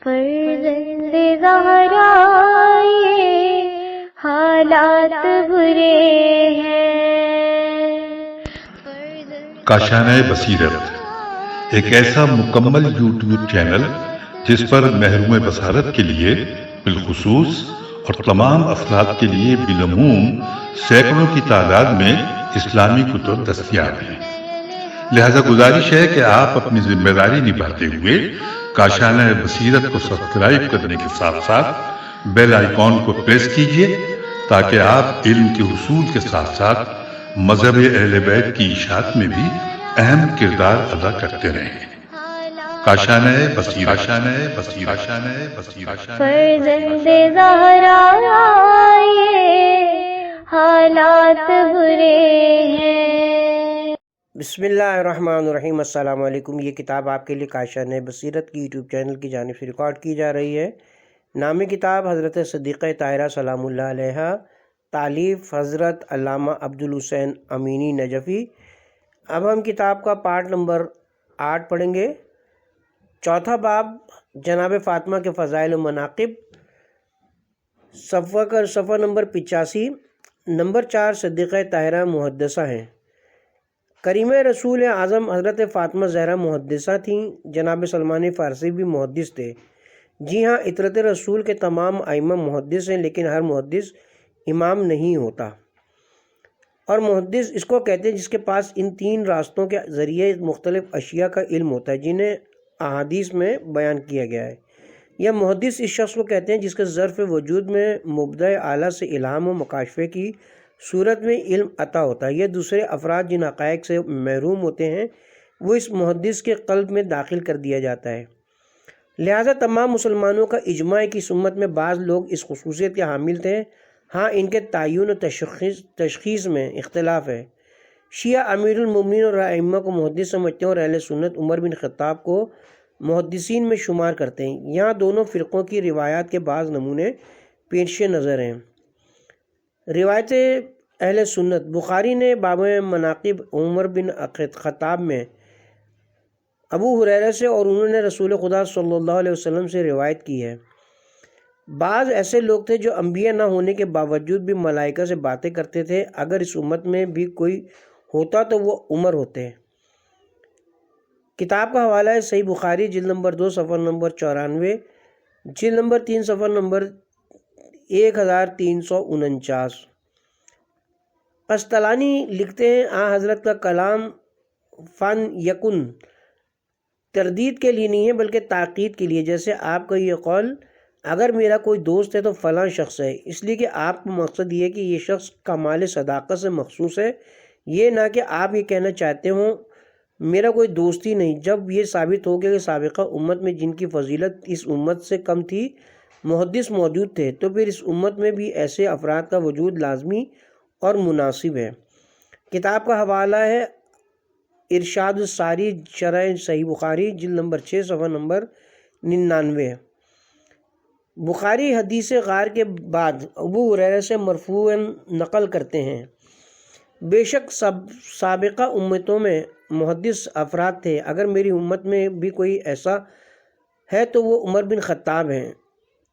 فرزند زہرا یہ حالات برے ہیں۔ کاشانہ بصیرت ایک ایسا مکمل یوٹیوب چینل جس پر محروم بصارت کے لیے بالخصوص اور تمام افراد کے لیے بالعموم سینکڑوں کی تعداد میں اسلامی کتب دستیاب ہیں۔ لہذا گزارش ہے کہ آپ اپنی ذمہ داری نبھاتے ہوئے کاشانہ بصیرت کو سبسکرائب کرنے کے ساتھ ساتھ بیل آئیکن کو پریس کیجیے تاکہ آپ علم کے حصول کے ساتھ ساتھ مذہب اہل بیت کی اشاعت میں بھی اہم کردار ادا کرتے رہیں۔ کاشانہ بصیرت۔ فرزند زہرا یہ حالات برے ہیں۔ بسم اللہ الرحمن الرحیم۔ السلام علیکم۔ یہ کتاب آپ کے لیے کاشانہ بصیرت کی یوٹیوب چینل کی جانب سے ریکارڈ کی جا رہی ہے۔ نام کتاب حضرت صدیقہ طاہرہ سلام اللہ علیہا، تالیف حضرت علامہ عبدالحسین امینی نجفی۔ اب ہم کتاب کا پارٹ نمبر 8 پڑھیں گے۔ چوتھا باب جناب فاطمہ کے فضائل و مناقب، صفحہ نمبر 85۔ نمبر 4 صدیقہ طاہرہ محدثہ ہیں۔ کریم رسول اعظم حضرت فاطمہ زہرا محدثہ تھیں۔ جناب سلمان فارسی بھی محدث تھے۔ جی ہاں، عطرت رسول کے تمام ائمہ محدث ہیں، لیکن ہر محدث امام نہیں ہوتا، اور محدث اس کو کہتے ہیں جس کے پاس ان 3 راستوں کے ذریعے مختلف اشیاء کا علم ہوتا ہے جنہیں احادیث میں بیان کیا گیا ہے۔ یا محدث اس شخص کو کہتے ہیں جس کے ظرف وجود میں مبدع اعلیٰ سے الہام و مکاشفے کی صورت میں علم عطا ہوتا ہے۔ یہ دوسرے افراد جن حقائق سے محروم ہوتے ہیں وہ اس محدث کے قلب میں داخل کر دیا جاتا ہے۔ لہذا تمام مسلمانوں کا اجماع ہے کہ اس امت میں بعض لوگ اس خصوصیت کے حامل تھے، ہاں ان کے تعین و تشخیص میں اختلاف ہے۔ شیعہ امیر المومنین اور ائمہ کو محدث سمجھتے ہیں، اور اہل سنت عمر بن خطاب کو محدثین میں شمار کرتے ہیں۔ یہاں دونوں فرقوں کی روایات کے بعض نمونے پیش نظر ہیں۔ روایت اہل سنت: بخاری نے باب مناقب عمر بن خطاب میں ابو ہریرہ سے اور انہوں نے رسول خدا صلی اللہ علیہ وسلم سے روایت کی ہے۔ بعض ایسے لوگ تھے جو انبیاء نہ ہونے کے باوجود بھی ملائکہ سے باتیں کرتے تھے۔ اگر اس امت میں بھی کوئی ہوتا تو وہ عمر ہوتے۔ کتاب کا حوالہ ہے صحیح بخاری جلد نمبر 2 صفحہ نمبر 94، جلد نمبر 3 صفحہ نمبر 1349۔ قسطلانی لکھتے ہیں حضرت کا کلام فن یکن تردید کے لیے نہیں ہے بلکہ تاکید کے لیے، جیسے آپ کا یہ قول اگر میرا کوئی دوست ہے تو فلاں شخص ہے، اس لیے کہ آپ کا مقصد یہ ہے کہ یہ شخص کمال صداقت سے مخصوص ہے، یہ نہ کہ آپ یہ کہنا چاہتے ہوں میرا کوئی دوست ہی نہیں۔ جب یہ ثابت ہو گیا کہ سابقہ امت میں جن کی فضیلت اس امت سے کم تھی محدث موجود تھے، تو پھر اس امت میں بھی ایسے افراد کا وجود لازمی اور مناسب ہے۔ کتاب کا حوالہ ہے ارشاد الساری شرح صحیح بخاری جلد نمبر 6 صفحہ نمبر 99۔ بخاری حدیث غار کے بعد ابو ہریرہ سے مرفوعاً نقل کرتے ہیں، بے شک سابقہ امتوں میں محدث افراد تھے، اگر میری امت میں بھی کوئی ایسا ہے تو وہ عمر بن خطاب ہیں۔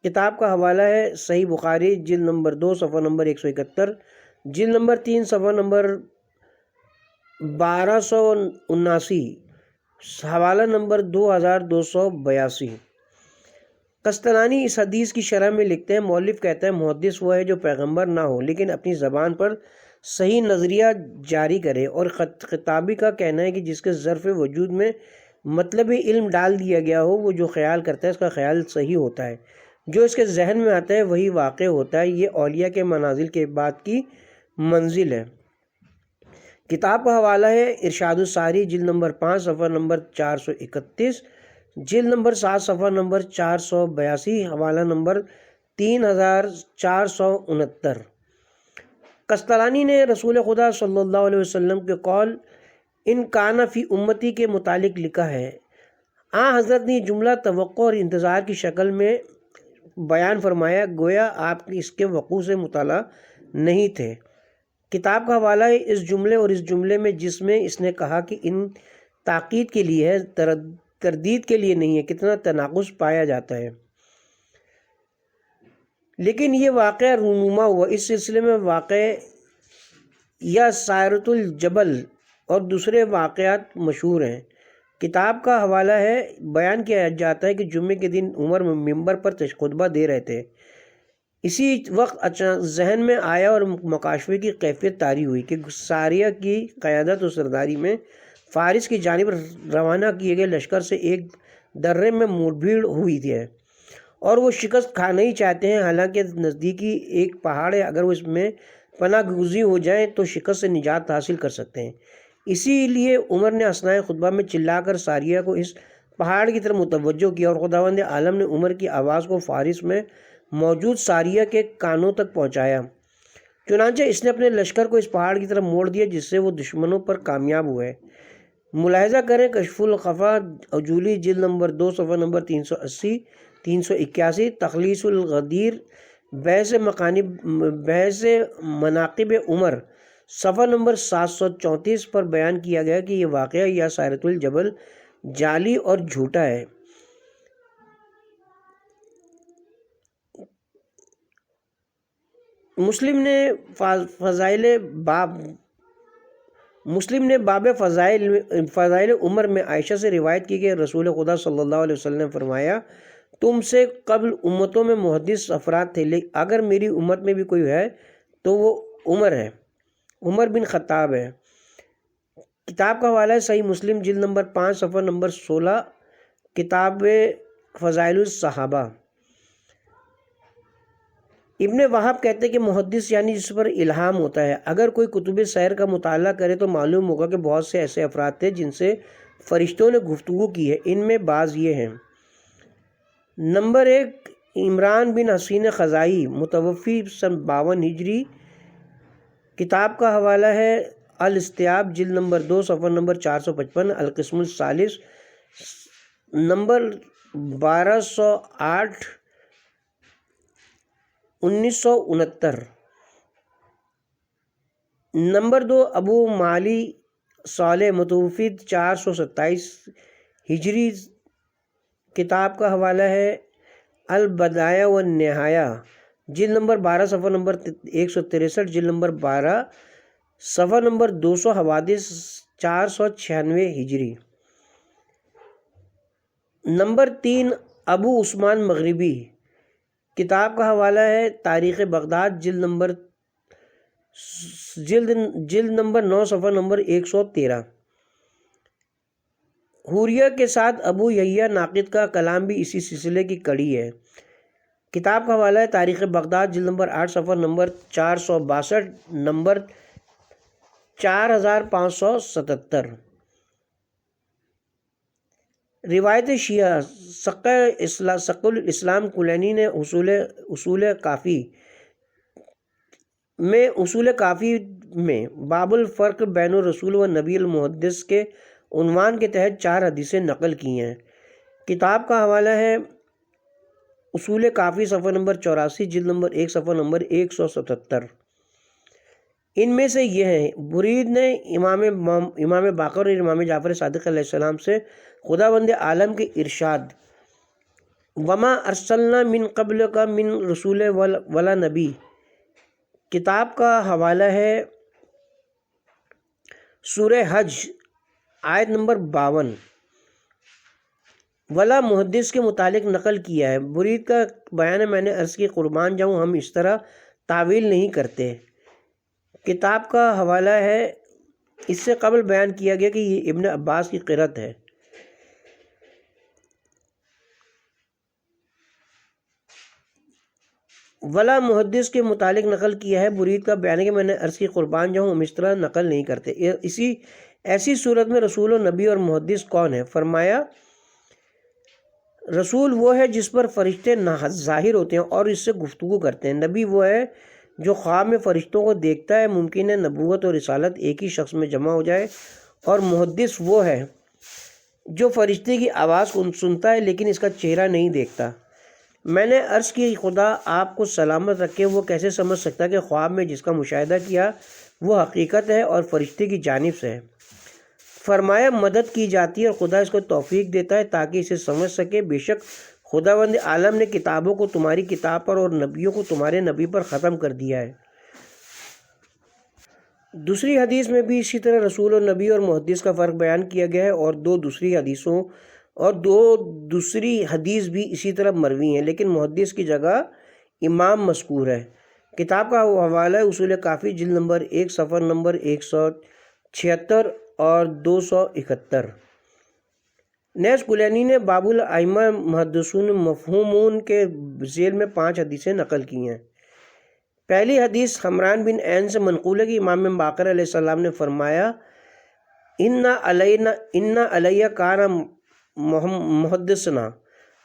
کتاب کا حوالہ ہے صحیح بخاری جلد نمبر 2 صفحہ نمبر 171، جلد نمبر 3 صفحہ نمبر 1279، حوالہ نمبر 2282۔ قسطلانی اس حدیث کی شرح میں لکھتے ہیں، مؤلف کہتا ہے محدث وہ ہے جو پیغمبر نہ ہو لیکن اپنی زبان پر صحیح نظریہ جاری کرے، اور خطابی کا کہنا ہے کہ جس کے ظرف وجود میں مطلب علم ڈال دیا گیا ہو، وہ جو خیال کرتا ہے اس کا خیال صحیح ہوتا ہے، جو اس کے ذہن میں آتا ہے وہی واقع ہوتا ہے۔ یہ اولیاء کے منازل کے بعد کی منزل ہے۔ کتاب کا حوالہ ہے ارشاد الساری جلد نمبر 5 صفحہ نمبر 431، جلد نمبر 7 صفحہ نمبر 482، حوالہ نمبر 3469۔ قسطلانی نے رسول خدا صلی اللہ علیہ وسلم کے قول ان کان فی امتی کے متعلق لکھا ہے۔ حضرت نے جملہ توقع اور انتظار کی شکل میں بیان فرمایا، گویا آپ اس کے وقوع سے مطلع نہیں تھے۔ کتاب کا حوالہ ہے اس جملے اور اس جملے میں جس میں اس نے کہا کہ ان تاکید کے لیے ہے، تردید کے لیے نہیں ہے، کتنا تناقض پایا جاتا ہے۔ لیکن یہ واقعہ رونما ہوا، اس سلسلے میں واقع یا سائرۃ الجبل اور دوسرے واقعات مشہور ہیں۔ کتاب کا حوالہ ہے، بیان کیا جاتا ہے کہ جمعے کے دن عمر ممبر پر خطبہ دے رہے تھے، اسی وقت ذہن میں آیا اور مکاشفے کی کیفیت طاری ہوئی کہ ساریہ کی قیادت و سرداری میں فارس کی جانب روانہ کیے گئے لشکر سے ایک درے میں مڑ بھیڑ ہوئی تھی اور وہ شکست کھانا ہی چاہتے ہیں، حالانکہ نزدیکی ایک پہاڑ ہے، اگر وہ اس میں پناہ گزین ہو جائیں تو شکست سے نجات حاصل کر سکتے ہیں۔ اسی لیے عمر نے اثناء خطبہ میں چلا کر ساریہ کو اس پہاڑ کی طرف متوجہ کیا، اور خداوند عالم نے عمر کی آواز کو فارس میں موجود ساریہ کے کانوں تک پہنچایا، چنانچہ اس نے اپنے لشکر کو اس پہاڑ کی طرف موڑ دیا، جس سے وہ دشمنوں پر کامیاب ہوئے۔ ملاحظہ کریں کشف الخفا عجولی جلد نمبر 2 صفحہ نمبر 380 381، تخلیص الغدیر بحث مناقب عمر صفحہ نمبر 734 پر بیان کیا گیا کہ یہ واقعہ یا سائرۃ الجبل جعلی اور جھوٹا ہے۔ مسلم نے باب فضائل عمر میں عائشہ سے روایت کی کہ رسول خدا صلی اللہ علیہ وسلم نے فرمایا، تم سے قبل امتوں میں محدث افراد تھے، لیکن اگر میری امت میں بھی کوئی ہے تو وہ عمر ہے، عمر بن خطاب ہے۔ کتاب کا حوالہ ہے صحیح مسلم جلد نمبر 5 صفحہ نمبر 16، کتاب فضائل الصحابہ۔ ابن وہب کہتے ہیں کہ محدث یعنی جس پر الہام ہوتا ہے۔ اگر کوئی کتب سیر کا مطالعہ کرے تو معلوم ہوگا کہ بہت سے ایسے افراد تھے جن سے فرشتوں نے گفتگو کی ہے، ان میں بعض یہ ہیں۔ نمبر 1، عمران بن حسین خزائی، متوفی سن 52 ہجری، کتاب کا حوالہ ہے الاستیاب جلد نمبر 2 صفحہ نمبر 455، القسم الثالث نمبر 1208 1969۔ نمبر 2، ابو معلی صالح، متوفی 427 ہجری، کتاب کا حوالہ ہے البدایہ والنہایہ جلد نمبر 12 صفحہ نمبر 163، جلد نمبر 12 صفحہ نمبر 200، حوادث 496 ہجری۔ نمبر 3، ابو عثمان مغربی، کتاب کا حوالہ ہے تاریخ بغداد جلد نمبر 9 صفحہ نمبر 113۔ حوریہ کے ساتھ ابو یحییٰ ناقد کا کلام بھی اسی سلسلے کی کڑی ہے۔ کتاب کا حوالہ ہے تاریخ بغداد جلد نمبر 8 صفحہ نمبر 462، نمبر 4577۔ روایت شیعہ سق الاسلام کلینی نے اصول کافی میں باب الفرق بین الرسول و نبی المحدث کے عنوان کے تحت 4 حدیثیں نقل کی ہیں۔ کتاب کا حوالہ ہے اصول کافی صفحہ نمبر 84، جلد نمبر 1 صفحہ نمبر 177۔ ان میں سے یہ ہیں: برید نے امام باقر اور امام جعفر صادق علیہ السلام سے خداوند عالم کے ارشاد، وما ارسلنا من قبل کا من رسول ولا نبی، کتاب کا حوالہ ہے سورہ حج آیت نمبر 52۔ ولا محدث کے متعلق نقل کیا ہے۔ برید کا بیان ہے، میں نے عرض کی قربان جاؤں ہم اس طرح تعویل نہیں کرتے۔ کتاب کا حوالہ ہے، اس سے قبل بیان کیا گیا کہ یہ ابن عباس کی قرأت ہے۔ ولا محدث کے متعلق نقل کیا ہے۔ برید کا بیان ہے کہ میں نے عرض کی قربان جاؤں ہم اس طرح نقل نہیں کرتے۔ ایسی صورت میں رسول و نبی اور محدث کون ہے؟ فرمایا، رسول وہ ہے جس پر فرشتے ظاہر ہوتے ہیں اور اس سے گفتگو کرتے ہیں۔ نبی وہ ہے جو خواب میں فرشتوں کو دیکھتا ہے، ممکن ہے نبوت اور رسالت ایک ہی شخص میں جمع ہو جائے۔ اور محدث وہ ہے جو فرشتے کی آواز کو سنتا ہے لیکن اس کا چہرہ نہیں دیکھتا۔ میں نے عرض کی، خدا آپ کو سلامت رکھے، وہ کیسے سمجھ سکتا کہ خواب میں جس کا مشاہدہ کیا وہ حقیقت ہے اور فرشتے کی جانب سے ہے؟ فرمایا مدد کی جاتی ہے اور خدا اس کو توفیق دیتا ہے تاکہ اسے سمجھ سکے۔ بے شک خداوند عالم نے کتابوں کو تمہاری کتاب پر اور نبیوں کو تمہارے نبی پر ختم کر دیا ہے۔ دوسری حدیث میں بھی اسی طرح رسول اور نبی اور محدث کا فرق بیان کیا گیا ہے، اور دو دوسری حدیث بھی اسی طرح مروی ہیں، لیکن محدث کی جگہ امام مذکور ہے۔ کتاب کا حوالہ ہے اصول کافی، جلد نمبر 1 صفحہ نمبر 176 اور 271۔ نیز کلینی نے باب الائمہ محدثون مفہومون کے ذیل میں 5 حدیثیں نقل کی ہیں۔ پہلی حدیث حمران بن عین سے منقول ہے کہ امام باقر علیہ السلام نے فرمایا ان علیہ کان محدثنا،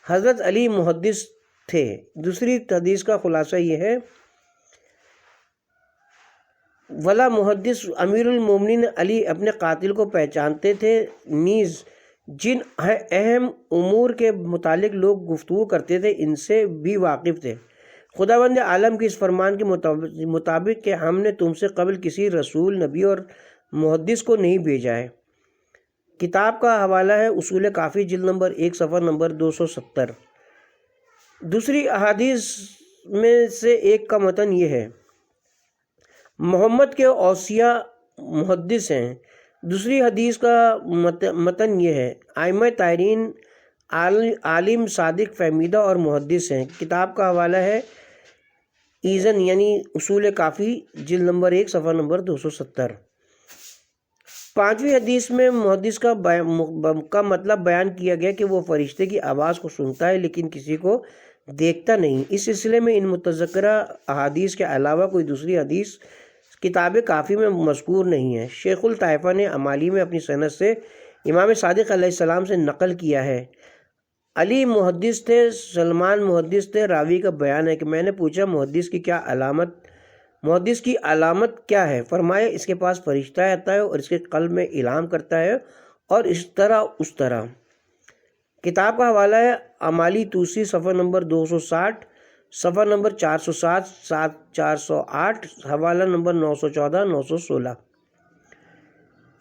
حضرت علی محدث تھے۔ دوسری حدیث کا خلاصہ یہ ہے ولا محدث، امیر المومنین علی اپنے قاتل کو پہچانتے تھے، نیز جن اہم امور کے متعلق لوگ گفتگو کرتے تھے ان سے بھی واقف تھے۔ خداوند عالم کے اس فرمان کے مطابق کہ ہم نے تم سے قبل کسی رسول، نبی اور محدث کو نہیں بھیجا ہے۔ کتاب کا حوالہ ہے اصول کافی، جلد نمبر 1 صفحہ نمبر 270۔ دوسری احادیث میں سے ایک کا متن یہ ہے محمد کے اوصیاء محدث ہیں۔ دوسری حدیث کا متن یہ ہے ائمہ طاہرین عالم، صادق، فہمیدہ اور محدث ہیں۔ کتاب کا حوالہ ہے ایزن یعنی اصول کافی، جلد نمبر 1 صفحہ نمبر 270۔ پانچویں حدیث میں محدث کا مطلب بیان کیا گیا کہ وہ فرشتے کی آواز کو سنتا ہے لیکن کسی کو دیکھتا نہیں۔ اس سلسلے میں ان متذکرہ احادیث کے علاوہ کوئی دوسری حدیث کتاب کافی میں مذکور نہیں ہے۔ شیخ الطائفہ نے امالی میں اپنی سند سے امام صادق علیہ السلام سے نقل کیا ہے علی محدث تھے، سلمان محدث تھے۔ راوی کا بیان ہے کہ میں نے پوچھا محدث کی علامت کیا ہے؟ فرمایا اس کے پاس فرشتہ آتا ہے اور اس کے قلب میں الہام کرتا ہے اور اس طرح۔ کتاب کا حوالہ ہے امالی توسی، صفحہ نمبر 260، صفحہ نمبر 407، 408، حوالہ نمبر 914، 916۔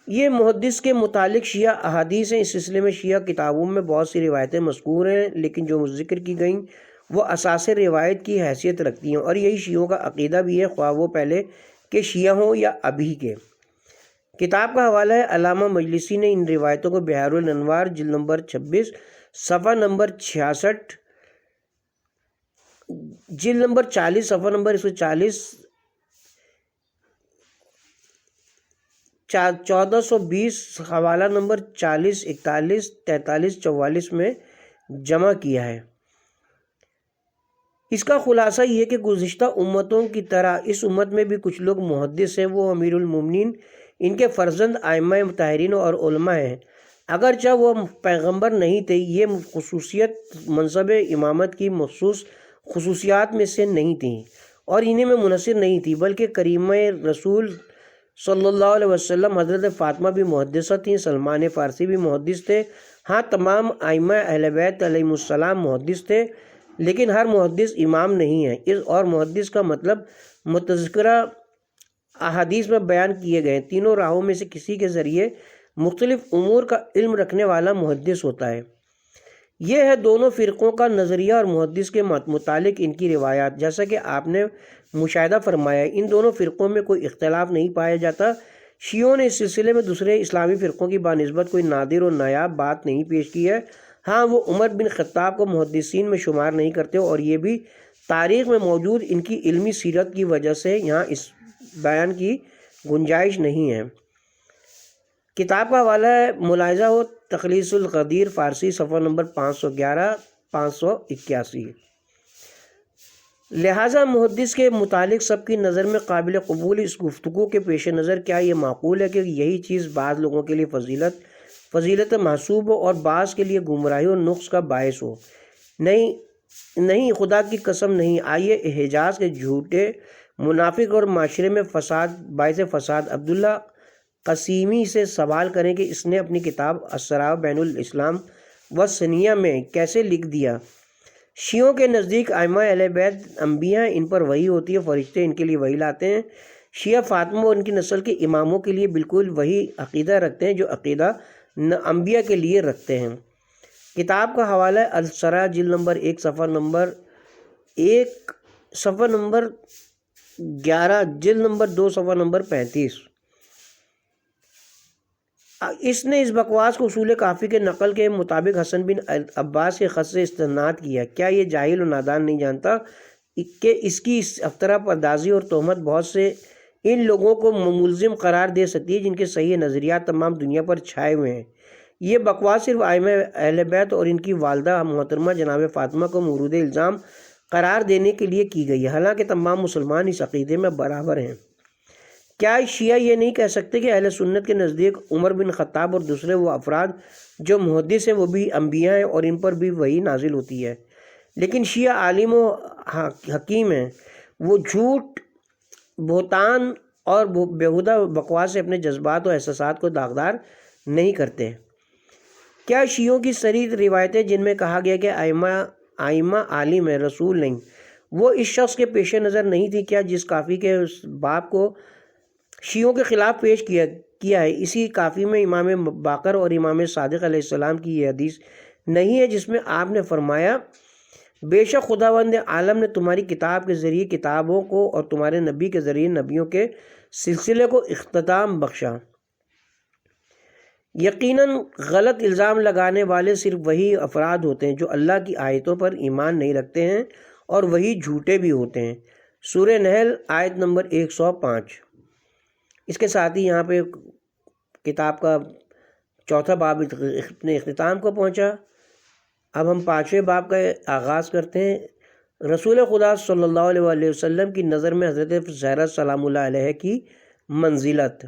یہ محدث کے متعلق شیعہ احادیث ہیں۔ اس سلسلے میں شیعہ کتابوں میں بہت سی روایتیں مذکور ہیں، لیکن جو ذکر کی گئیں وہ اساس روایت کی حیثیت رکھتی ہیں، اور یہی شیعوں کا عقیدہ بھی ہے، خواہ وہ پہلے کے شیعہ ہوں یا ابھی کے۔ کتاب کا حوالہ ہے علامہ مجلسی نے ان روایتوں کو بحار الانوار، جلد نمبر 26، صفحہ نمبر 66، جلد نمبر 40، صفحہ نمبر 140، 1420، حوالہ نمبر 40، 41، 43، 44 میں جمع کیا ہے۔ اس کا خلاصہ یہ کہ گزشتہ امتوں کی طرح اس امت میں بھی کچھ لوگ محدث ہیں، وہ امیر المومنین، ان کے فرزند ائمہ طاہرین اور علماء ہیں، اگرچہ وہ پیغمبر نہیں تھے۔ یہ خصوصیت منصب امامت کی مخصوص خصوصیات میں سے نہیں تھیں اور انہیں میں منحصر نہیں تھی، بلکہ کریمہ رسول صلی اللہ علیہ وسلم حضرت فاطمہ بھی محدثہ تھیں، سلمان فارسی بھی محدث تھے۔ ہاں، تمام ائمہ اہل بیت علیہم السلام محدث تھے، لیکن ہر محدث امام نہیں ہے۔ اور محدث کا مطلب متذکرہ احادیث میں بیان کیے گئے تینوں راہوں میں سے کسی کے ذریعے مختلف امور کا علم رکھنے والا محدث ہوتا ہے۔ یہ ہے دونوں فرقوں کا نظریہ اور محدث کے متعلق ان کی روایات۔ جیسا کہ آپ نے مشاہدہ فرمایا ان دونوں فرقوں میں کوئی اختلاف نہیں پایا جاتا۔ شیعوں نے اس سلسلے میں دوسرے اسلامی فرقوں کی بانسبت کوئی نادر و نایاب بات نہیں پیش کی ہے۔ ہاں، وہ عمر بن خطاب کو محدثین میں شمار نہیں کرتے، اور یہ بھی تاریخ میں موجود ان کی علمی سیرت کی وجہ سے یہاں اس بیان کی گنجائش نہیں ہے۔ کتاب کا حوالہ ہے ملاحظہ ہو تخلیص القدیر، فارسی، صفحہ نمبر 511، 581۔ لہٰذا محدث کے متعلق سب کی نظر میں قابل قبول اس گفتگو کے پیش نظر کیا یہ معقول ہے کہ یہی چیز بعض لوگوں کے لیے فضیلت محسوب ہو اور بعض کے لیے گمراہی اور نقص کا باعث ہو؟ نہیں، خدا کی قسم نہیں۔ آئیے حجاز کے جھوٹے منافق اور معاشرے میں باعث فساد عبداللہ قسیمی سے سوال کریں کہ اس نے اپنی کتاب اسرار بین الاسلام و سنیہ میں کیسے لکھ دیا۔ شیعوں کے نزدیک ائمہ اہل بیت انبیاء، ان پر وحی ہوتی ہے، فرشتے ان کے لیے وحی لاتے ہیں، شیعہ فاطمہ اور ان کی نسل کے اماموں کے لیے بالکل وہی عقیدہ رکھتے ہیں جو عقیدہ انبیاء کے لیے رکھتے ہیں۔ کتاب کا حوالہ ہے السرا جلد نمبر 1 صفحہ نمبر 11 جلد نمبر 2 صفحہ نمبر 35۔ اس نے اس بکواس کو اصول کافی کے نقل کے مطابق حسن بن عباس کے خط سے استناد کیا۔ کیا یہ جاہل و نادان نہیں جانتا کہ اس کی افطرا پردازی اور تہمت بہت سے ان لوگوں کو ملزم قرار دے سکتی ہے جن کے صحیح نظریات تمام دنیا پر چھائے ہوئے ہیں۔ یہ بکواس صرف ائمہ اہل بیت اور ان کی والدہ محترمہ جناب فاطمہ کو مورد الزام قرار دینے کے لیے کی گئی ہے، حالانکہ تمام مسلمان اس عقیدے میں برابر ہیں۔ کیا شیعہ یہ نہیں کہہ سکتے کہ اہل سنت کے نزدیک عمر بن خطاب اور دوسرے وہ افراد جو محدث ہیں وہ بھی انبیاء ہیں اور ان پر بھی وحی نازل ہوتی ہے؟ لیکن شیعہ عالم و حکیم ہیں، وہ جھوٹ، بہتان اور بیہودہ بکواس سے اپنے جذبات و احساسات کو داغدار نہیں کرتے۔ کیا شیعوں کی صریح روایتیں جن میں کہا گیا کہ ائمہ عالم ہے، رسول نہیں، وہ اس شخص کے پیش نظر نہیں تھی؟ کیا جس کافی کے اس باب کو شیعوں کے خلاف پیش کیا ہے، اسی کافی میں امام باقر اور امام صادق علیہ السلام کی یہ حدیث نہیں ہے جس میں آپ نے فرمایا بے شک خداوند عالم نے تمہاری کتاب کے ذریعے کتابوں کو اور تمہارے نبی کے ذریعے نبیوں کے سلسلے کو اختتام بخشا؟ یقیناً غلط الزام لگانے والے صرف وہی افراد ہوتے ہیں جو اللہ کی آیتوں پر ایمان نہیں رکھتے ہیں اور وہی جھوٹے بھی ہوتے ہیں۔ سورہ نحل آیت نمبر 105۔ اس کے ساتھ ہی یہاں پہ کتاب کا چوتھا باب اپنے اختتام کو پہنچا۔ اب ہم 5ویں باب کا آغاز کرتے ہیں۔ رسول خدا صلی اللہ علیہ وسلم کی نظر میں حضرت زہرا سلام اللہ علیہ کی منزلت۔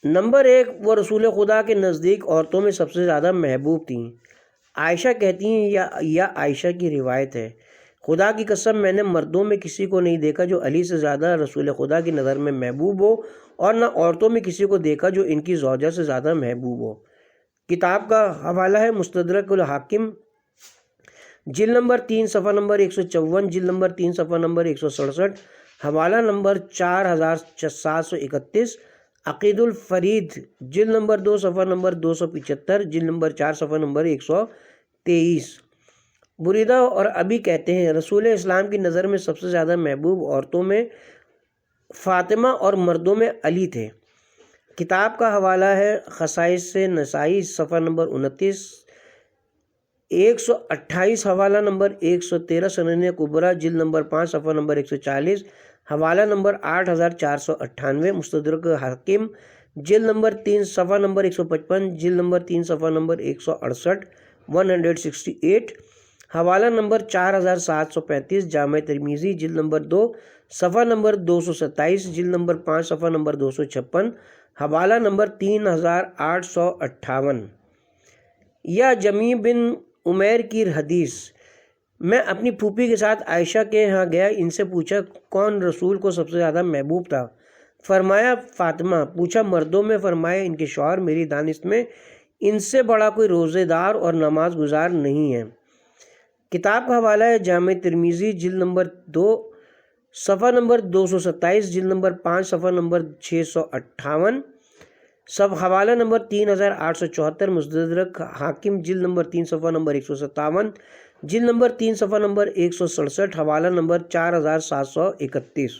نمبر 1، وہ رسول خدا کے نزدیک عورتوں میں سب سے زیادہ محبوب تھیں۔ عائشہ کہتی ہیں، یا عائشہ کی روایت ہے، خدا کی قسم میں نے مردوں میں کسی کو نہیں دیکھا جو علی سے زیادہ رسول خدا کی نظر میں محبوب ہو، اور نہ عورتوں میں کسی کو دیکھا جو ان کی زوجہ سے زیادہ محبوب ہو۔ کتاب کا حوالہ ہے مستدرک الحاکم جلد نمبر 3 صفحہ نمبر 154، جلد نمبر 3 صفحہ نمبر 167، حوالہ نمبر 4731، عقید الفرید جلد نمبر 2 صفحہ نمبر 275، جلد نمبر 4 صفحہ نمبر 123۔ بریدہ اور ابی کہتے ہیں رسول اسلام کی نظر میں سب سے زیادہ محبوب عورتوں میں فاطمہ اور مردوں میں علی تھے۔ کتاب کا حوالہ ہے خصائص نسائی صفحہ نمبر 29، 128، حوالہ نمبر 113، سنن کبریٰ جلد نمبر 5 صفحہ نمبر 140، حوالہ نمبر 8498، مستدرک حاکم جلد نمبر 3 صفحہ نمبر 155، جلد نمبر 3 صفحہ نمبر 168، 168، حوالہ نمبر 4735، جامع ترمذی جلد نمبر 2 صفحہ نمبر 227، جلد نمبر 5 صفحہ نمبر 256، حوالہ نمبر 3858۔ یا جمی بن عمیر کی حدیث، میں اپنی پھوپھی کے ساتھ عائشہ کے ہاں گیا، ان سے پوچھا کون رسول کو سب سے زیادہ محبوب تھا؟ فرمایا فاطمہ۔ پوچھا مردوں میں؟ فرمایا ان کے شوہر، میری دانست میں ان سے بڑا کوئی روزے دار اور نماز گزار نہیں ہے۔ کتاب کا حوالہ ہے جامع ترمذی جلد نمبر 2 صفحہ نمبر 227، جلد نمبر 5 صفحہ نمبر 658، حوالہ نمبر 3874، مستدرک حاکم جلد نمبر 3 صفحہ نمبر 157، جلد نمبر 3 صفحہ نمبر 167، حوالہ نمبر 4731۔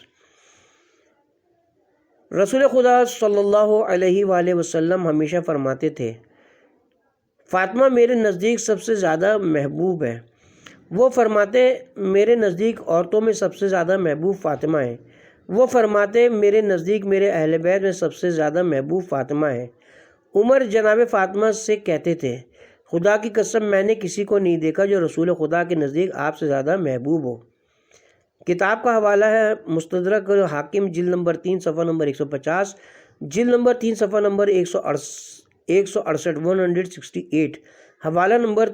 رسول خدا صلی اللہ علیہ وآلہ وسلم ہمیشہ فرماتے تھے فاطمہ میرے نزدیک سب سے زیادہ محبوب ہے۔ وہ فرماتے میرے نزدیک عورتوں میں سب سے زیادہ محبوب فاطمہ ہے۔ وہ فرماتے میرے نزدیک میرے اہل بیت میں سب سے زیادہ محبوب فاطمہ ہے۔ عمر جناب فاطمہ سے کہتے تھے خدا کی قسم میں نے کسی کو نہیں دیکھا جو رسول خدا کے نزدیک آپ سے زیادہ محبوب ہو۔ کتاب کا حوالہ ہے مستدرک حاکم جلد نمبر 3 صفحہ نمبر 150، جلد نمبر 3 صفحہ نمبر 168، 168، حوالہ نمبر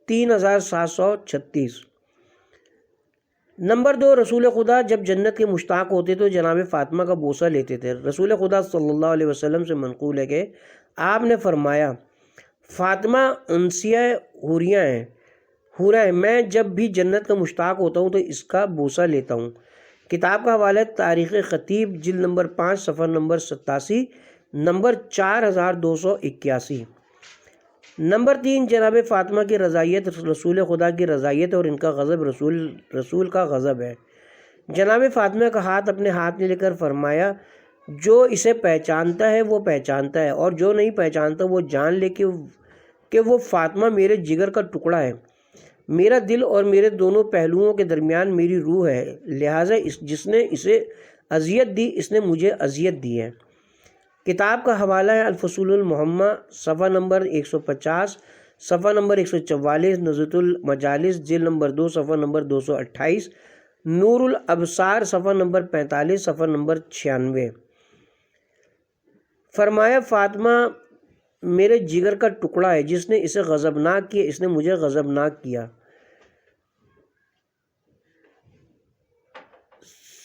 3736۔ نمبر 2، رسول خدا جب جنت کے مشتاق ہوتے تو جناب فاطمہ کا بوسہ لیتے تھے۔ رسول خدا صلی اللہ علیہ وسلم سے منقول ہے کہ آپ نے فرمایا فاطمہ انسیہ حوریہ ہیں، ہورا ہے، میں جب بھی جنت کا مشتاق ہوتا ہوں تو اس کا بوسہ لیتا ہوں۔ کتاب کا حوالہ ہے تاریخ خطیب جلد نمبر 5 صفحہ نمبر 87 نمبر 4281۔ نمبر 3 جناب فاطمہ کی رضائیت، رسول خدا کی رضائیت اور ان کا غضب رسول کا غضب ہے۔ جناب فاطمہ کا ہاتھ اپنے ہاتھ میں لے کر فرمایا، جو اسے پہچانتا ہے وہ پہچانتا ہے، اور جو نہیں پہچانتا وہ جان لے کہ وہ فاطمہ میرے جگر کا ٹکڑا ہے، میرا دل اور میرے دونوں پہلوؤں کے درمیان میری روح ہے، لہٰذا جس نے اسے اذیت دی اس نے مجھے اذیت دی ہے۔ کتاب کا حوالہ ہے الفصول المحمہ صفحہ نمبر 150 صفحہ نمبر 144، نزہۃ المجالس جلد نمبر 2 صفحہ نمبر 228، نور الابصار صفحہ نمبر 45 صفحہ نمبر 96۔ فرمایا فاطمہ میرے جگر کا ٹکڑا ہے، جس نے اسے غضبناک کیا اس نے مجھے غضبناک کیا۔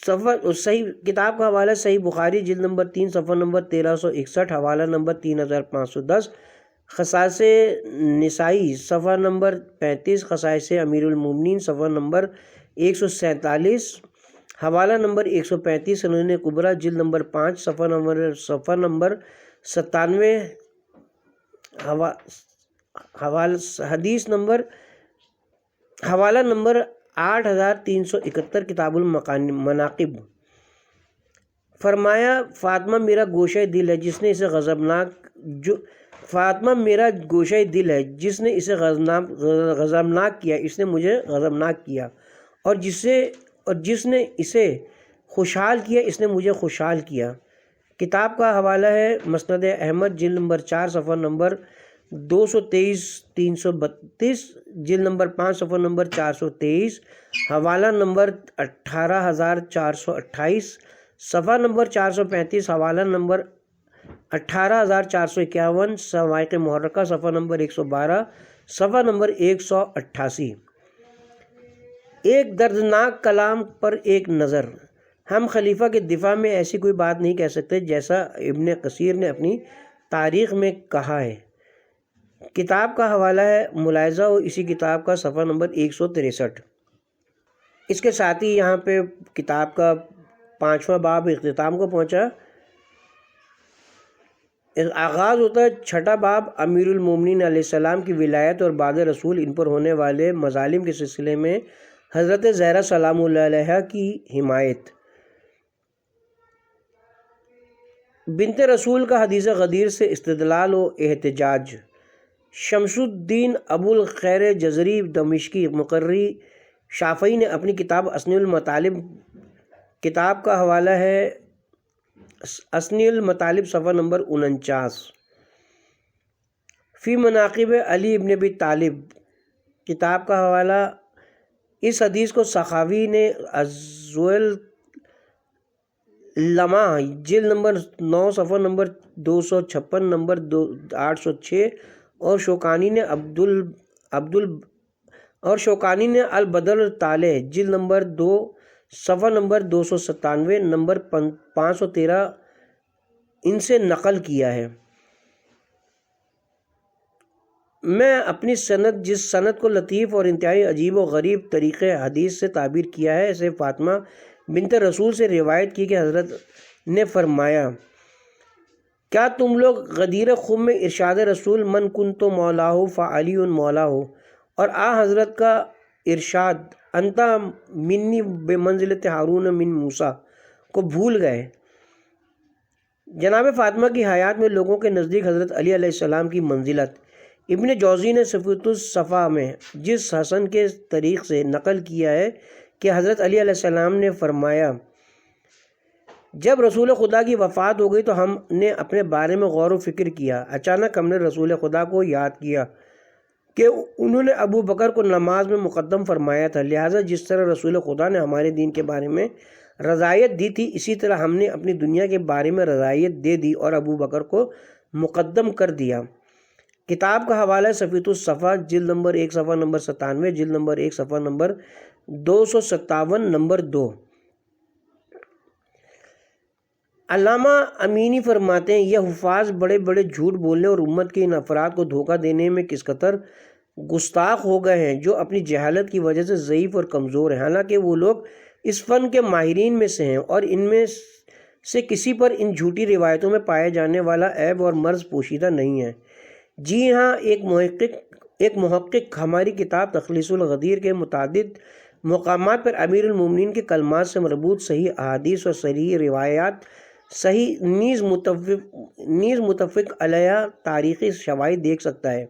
صحیح کتاب کا حوالہ صحیح بخاری جلد نمبر 3 صفحہ نمبر 1361، حوالہ نمبر 3510، خصائص نسائی صفحہ نمبر 35، خصائص امیر المومنین صفحہ نمبر 147، حوالہ نمبر 135، سنن کبریٰ جلد نمبر 5 صفحہ نمبر 97، حوالہ نمبر 8371، کتاب المناقب۔ فرمایا فاطمہ میرا گوشہ دل ہے جس نے اسے غضبناک کیا اس نے مجھے غضبناک کیا، اور جس نے اسے خوشحال کیا اس نے مجھے خوشحال کیا۔ کتاب کا حوالہ ہے مسند احمد جلد نمبر 4 صفحہ نمبر 223-332، جلد نمبر 5 صفحہ نمبر 423، حوالہ نمبر 18428، صفحہ نمبر 435، حوالہ نمبر 18451، سوائق محرکہ صفحہ نمبر 112، صفحہ نمبر 188۔ ایک دردناک کلام پر ایک نظر۔ ہم خلیفہ کے دفاع میں ایسی کوئی بات نہیں کہہ سکتے جیسا ابن کثیر نے اپنی تاریخ میں کہا ہے۔ کتاب کا حوالہ ہے ملاحظہ اور اسی کتاب کا صفحہ نمبر 163۔ اس کے ساتھ ہی یہاں پہ کتاب کا 5واں باب اختتام کو پہنچا۔ آغاز ہوتا ہے 6واں باب امیر المومنین علیہ السلام کی ولایت اور بعد رسول ان پر ہونے والے مظالم کے سلسلے میں حضرت زہرا سلام اللہ علیہا کی حمایت۔ بنت رسول کا حدیث غدیر سے استدلال و احتجاج۔ شمس الدین ابو الخیر جزری دمشقی مقری شافعی نے اپنی کتاب اسنی المطالب، کتاب کا حوالہ ہے اسنی المطالب صفحہ نمبر 49، فی مناقب علی ابن ابی طالب، کتاب کا حوالہ اس حدیث کو سخاوی نے ازوال لمحہ جلد نمبر 9 صفحہ نمبر 256 نمبر 806 اور شوکانی نے البدر طالع جلد نمبر 2 صفحہ نمبر 297 نمبر 513 ان سے نقل کیا ہے۔ میں اپنی سند جس سند کو لطیف اور انتہائی عجیب و غریب طریقے حدیث سے تعبیر کیا ہے، اسے فاطمہ بنت رسول سے روایت کی کہ حضرت نے فرمایا، کیا تم لوگ غدیر خم میں ارشاد رسول من کنت مولاہ فعلی مولاہ اور حضرت کا ارشاد انتا منی بمنزلت ہارون من موسیٰ کو بھول گئے؟ جناب فاطمہ کی حیات میں لوگوں کے نزدیک حضرت علی علیہ السلام کی منزلت۔ ابن جوزی نے صفوۃ الصفا میں جس حسن کے طریق سے نقل کیا ہے کہ حضرت علی علیہ السلام نے فرمایا، جب رسول خدا کی وفات ہو گئی تو ہم نے اپنے بارے میں غور و فکر کیا، اچانک ہم نے رسول خدا کو یاد کیا کہ انہوں نے ابو بکر کو نماز میں مقدم فرمایا تھا، لہٰذا جس طرح رسول خدا نے ہمارے دین کے بارے میں رضایت دی تھی اسی طرح ہم نے اپنی دنیا کے بارے میں رضایت دے دی اور ابو بکر کو مقدم کر دیا۔ کتاب کا حوالہ ہے صفوۃ الصفا جلد نمبر 1 صفحہ نمبر 97، جلد نمبر 1 صفحہ نمبر 257 نمبر 2۔ علامہ امینی فرماتے ہیں، یہ حفاظ بڑے بڑے جھوٹ بولنے اور امت کے ان افراد کو دھوکہ دینے میں کس قدر گستاخ ہو گئے ہیں جو اپنی جہالت کی وجہ سے ضعیف اور کمزور ہیں، حالانکہ وہ لوگ اس فن کے ماہرین میں سے ہیں اور ان میں سے کسی پر ان جھوٹی روایتوں میں پائے جانے والا عیب اور مرض پوشیدہ نہیں ہے۔ جی ہاں، ایک محقق ہماری کتاب تخلیص الغدیر کے متعدد مقامات پر امیر المومنین کے کلمات سے مربوط صحیح احادیث اور صحیح روایات صحیح نیز متفق علیہ تاریخی شواہد دیکھ سکتا ہے۔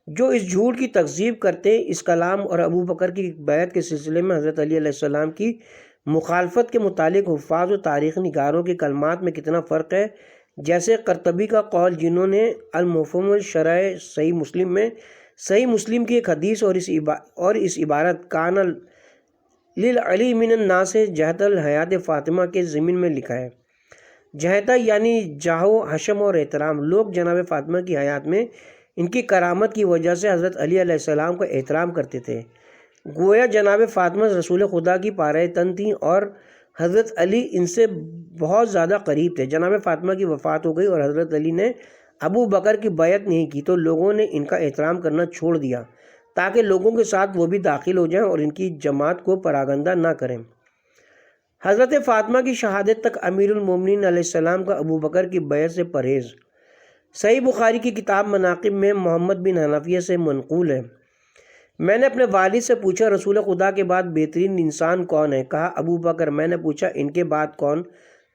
جو اس جھوٹ کی تکذیب کرتے ہیں، اس کلام اور ابو بکر کی بیعت کے سلسلے میں حضرت علی علیہ السلام کی مخالفت کے متعلق حفاظ و تاریخ نگاروں کے کلمات میں کتنا فرق ہے، جیسے قرطبی کا قول جنہوں نے المفہوم الشرح صحیح مسلم میں صحیح مسلم کی ایک حدیث اور اس عبارت کان للعلی من الناس جہت الحیات فاطمہ کے ضمن میں لکھا ہے۔ جہتا یعنی جاہو، حشم اور احترام۔ لوگ جناب فاطمہ کی حیات میں ان کی کرامت کی وجہ سے حضرت علی علیہ السلام کا احترام کرتے تھے، گویا جناب فاطمہ رسول خدا کی پارہ تن تھیں اور حضرت علی ان سے بہت زیادہ قریب تھے۔ جناب فاطمہ کی وفات ہو گئی اور حضرت علی نے ابو بکر کی بیعت نہیں کی تو لوگوں نے ان کا احترام کرنا چھوڑ دیا تاکہ لوگوں کے ساتھ وہ بھی داخل ہو جائیں اور ان کی جماعت کو پراگندہ نہ کریں۔ حضرت فاطمہ کی شہادت تک امیر المومنین علیہ السلام کا ابو بکر کی بیعت سے پرہیز صحیح بخاری کی کتاب مناقب میں محمد بن حنفیہ سے منقول ہے۔ میں نے اپنے والد سے پوچھا رسول خدا کے بعد بہترین انسان کون ہے؟ کہا ابو بکر۔ میں نے پوچھا ان کے بعد کون؟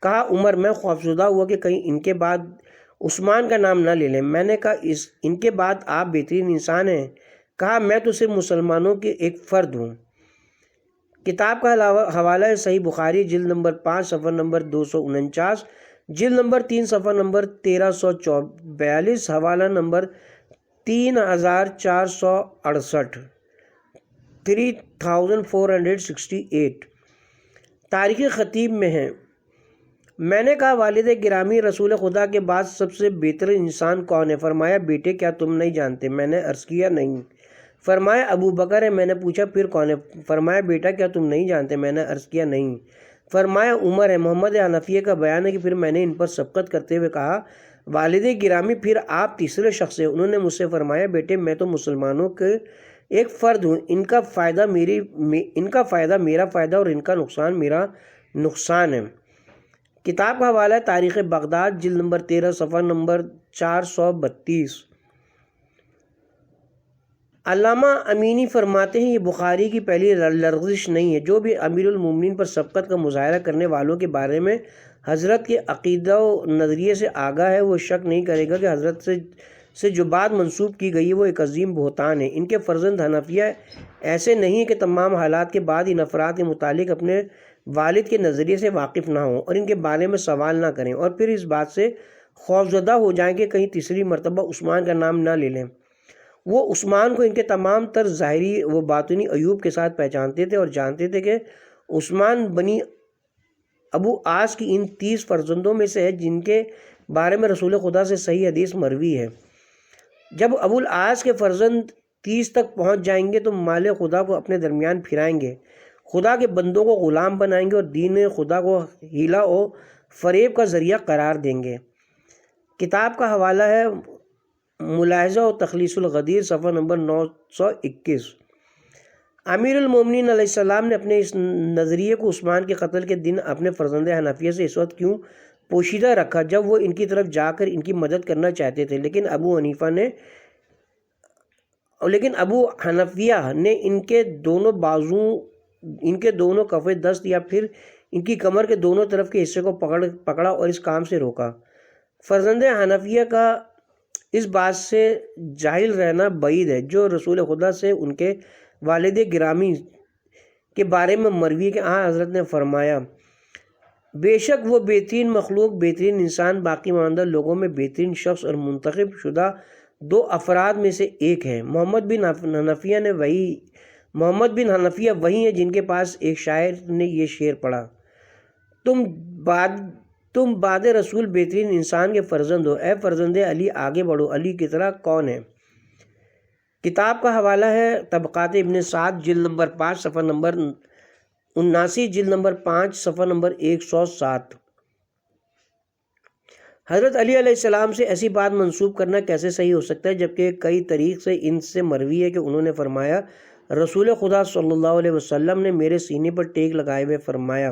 کہا عمر۔ میں خوفزدہ ہوا کہ کہیں ان کے بعد عثمان کا نام نہ لے لیں۔ میں نے کہا ان کے بعد آپ بہترین انسان ہیں؟ کہا میں تو صرف مسلمانوں کے ایک فرد ہوں۔ کتاب کا حوالہ ہے صحیح بخاری جلد نمبر 5 صفحہ نمبر 249، جلد نمبر 3 صفحہ نمبر 1342، حوالہ نمبر 3468، 3468۔ تاریخ خطیب میں ہے۔ میں نے کہا والد گرامی رسول خدا کے بعد سب سے بہتر انسان کون ہے؟ فرمایا بیٹے کیا تم نہیں جانتے؟ میں نے عرض کیا نہیں۔ فرمایا ابو بکر ہے۔ میں نے پوچھا پھر کون ہے؟ فرمایا بیٹا کیا تم نہیں جانتے؟ میں نے عرض کیا نہیں۔ فرمایا عمر ہے۔ محمد حنفیہ کا بیان ہے کہ پھر میں نے ان پر سبقت کرتے ہوئے کہا والد گرامی پھر آپ تیسرے شخص ہیں۔ انہوں نے مجھ سے فرمایا بیٹے میں تو مسلمانوں کے ایک فرد ہوں، ان کا فائدہ میرا فائدہ اور ان کا نقصان میرا نقصان ہے۔ کتاب کا حوالہ ہے تاریخ بغداد جلد نمبر 13 صفحہ نمبر 432۔ علامہ امینی فرماتے ہیں یہ بخاری کی پہلی لرزش نہیں ہے۔ جو بھی امیر المومنین پر سبقت کا مظاہرہ کرنے والوں کے بارے میں حضرت کے عقیدہ و نظریے سے آگاہ ہے وہ شک نہیں کرے گا کہ حضرت سے جو بات منسوب کی گئی ہے وہ ایک عظیم بہتان ہے۔ ان کے فرزند حنفیہ ایسے نہیں کہ تمام حالات کے بعد ان افراد کے متعلق اپنے والد کے نظریے سے واقف نہ ہوں اور ان کے بارے میں سوال نہ کریں اور پھر اس بات سے خوفزدہ ہو جائیں کہ کہیں تیسری مرتبہ عثمان کا نام نہ لے لیں۔ وہ عثمان کو ان کے تمام تر ظاہری و باطنی عیوب کے ساتھ پہچانتے تھے اور جانتے تھے کہ عثمان بنی ابو عاص کی ان 30 فرزندوں میں سے ہے جن کے بارے میں رسول خدا سے صحیح حدیث مروی ہے۔ جب ابو العاص کے فرزند 30 تک پہنچ جائیں گے تو مال خدا کو اپنے درمیان پھرائیں گے، خدا کے بندوں کو غلام بنائیں گے اور دین خدا کو ہیلا و فریب کا ذریعہ قرار دیں گے۔ کتاب کا حوالہ ہے ملاحظہ و تخلیص الغدیر صفحہ نمبر 921۔ امیر المومنین علیہ السلام نے اپنے اس نظریے کو عثمان کے قتل کے دن اپنے فرزند حنفیہ سے اس وقت کیوں پوشیدہ رکھا جب وہ ان کی طرف جا کر ان کی مدد کرنا چاہتے تھے، لیکن ابو حنفیہ نے ان کے دونوں بازو، ان کے دونوں کفے دست یا پھر ان کی کمر کے دونوں طرف کے حصے کو پکڑا اور اس کام سے روکا۔ فرزند حنفیہ کا اس بات سے جاہل رہنا بعید ہے جو رسول خدا سے ان کے والد گرامی کے بارے میں مروی کہ حضرت نے فرمایا بے شک وہ بہترین مخلوق، بہترین انسان، باقی ماندہ لوگوں میں بہترین شخص اور منتخب شدہ 2 افراد میں سے ایک ہے۔ محمد بن حنفیہ وہی ہیں جن کے پاس ایک شاعر نے یہ شعر پڑھا تم بعد رسول بہترین انسان کے فرزند ہو، اے فرزند علی آگے بڑھو، علی کی طرح کون ہے؟ کتاب کا حوالہ ہے طبقات ابن سعد جلد نمبر 5 صفحہ نمبر 79، جلد نمبر 5 صفحہ نمبر 107۔ حضرت علی علیہ السلام سے ایسی بات منسوب کرنا کیسے صحیح ہو سکتا ہے، جبکہ کئی طریق سے ان سے مروی ہے کہ انہوں نے فرمایا رسول خدا صلی اللہ علیہ وسلم نے میرے سینے پر ٹیک لگائے ہوئے فرمایا،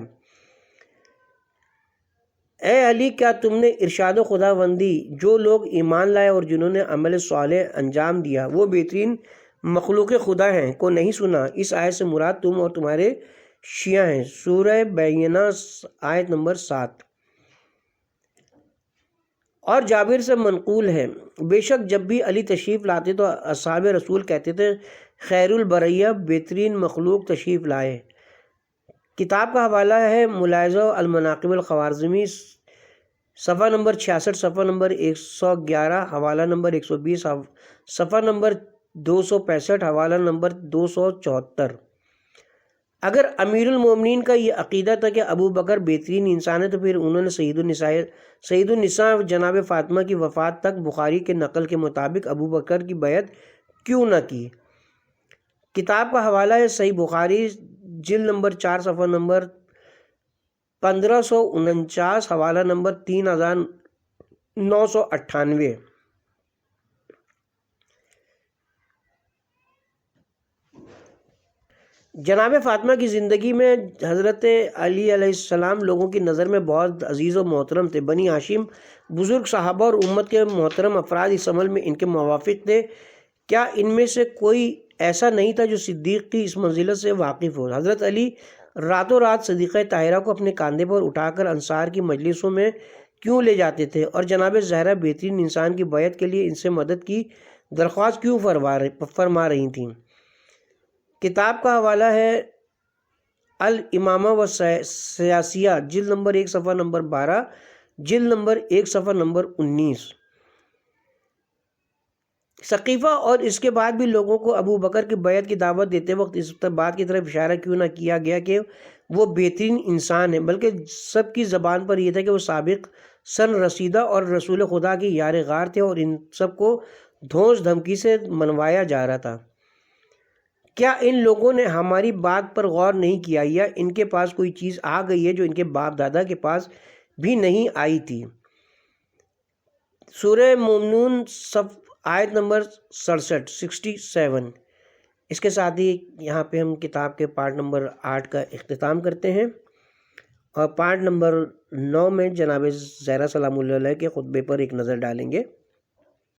اے علی، کیا تم نے ارشاد و خداوندی جو لوگ ایمان لائے اور جنہوں نے عمل صالح انجام دیا وہ بہترین مخلوق خدا ہیں کو نہیں سنا؟ اس آیت سے مراد تم اور تمہارے شیعہ ہیں۔ سورہ بینہ آیت نمبر 7۔ اور جابر سے منقول ہے، بے شک جب بھی علی تشریف لاتے تو اصحاب رسول کہتے تھے خیر البریہ، بہترین مخلوق تشریف لائے۔ کتاب کا حوالہ ہے ملاحظہ المناقب الخوارزمی، صفحہ نمبر 66، صفحہ نمبر 111، حوالہ نمبر 120، صفحہ نمبر 265، حوالہ نمبر 274۔ اگر امیر المومنین کا یہ عقیدہ تھا کہ ابو بکر بہترین انسان ہے تو پھر انہوں نے سید النساء جناب فاطمہ کی وفات تک بخاری کے نقل کے مطابق ابو بکر کی بیعت کیوں نہ کی؟ کتاب کا حوالہ ہے صحیح بخاری، جلد نمبر 4، صفحہ نمبر 1549، حوالہ نمبر 3998۔ جناب فاطمہ کی زندگی میں حضرت علی علیہ السلام لوگوں کی نظر میں بہت عزیز و محترم تھے۔ بنی ہاشم بزرگ صحابہ اور امت کے محترم افراد اس عمل میں ان کے موافق تھے۔ کیا ان میں سے کوئی ایسا نہیں تھا جو صدیق کی اس منزلت سے واقف ہو؟ حضرت علی راتوں رات صدیقہ طاہرہ کو اپنے کاندھے پر اٹھا کر انصار کی مجلسوں میں کیوں لے جاتے تھے اور جناب زہرا بہترین انسان کی بیعت کے لیے ان سے مدد کی درخواست کیوں فرما رہی تھیں؟ کتاب کا حوالہ ہے الامامہ و سیاسیہ، جلد نمبر 1، صفحہ نمبر 12، جلد نمبر 1، صفحہ نمبر 19۔ ثقیفہ اور اس کے بعد بھی لوگوں کو ابو بکر کی بیعت کی دعوت دیتے وقت اس بات کی طرف اشارہ کیوں نہ کیا گیا کہ وہ بہترین انسان ہے، بلکہ سب کی زبان پر یہ تھا کہ وہ سابق سن رسیدہ اور رسول خدا کی یار غار تھے اور ان سب کو دھونس دھمکی سے منوایا جا رہا تھا۔ کیا ان لوگوں نے ہماری بات پر غور نہیں کیا یا ان کے پاس کوئی چیز آ گئی ہے جو ان کے باپ دادا کے پاس بھی نہیں آئی تھی؟ سورہ مومنون آیت نمبر 67۔ اس کے ساتھ ہی یہاں پہ ہم کتاب کے پارٹ نمبر 8 کا اختتام کرتے ہیں اور پارٹ نمبر 9 میں جناب زہرا سلام اللہ علیہ کے خطبے پر ایک نظر ڈالیں گے۔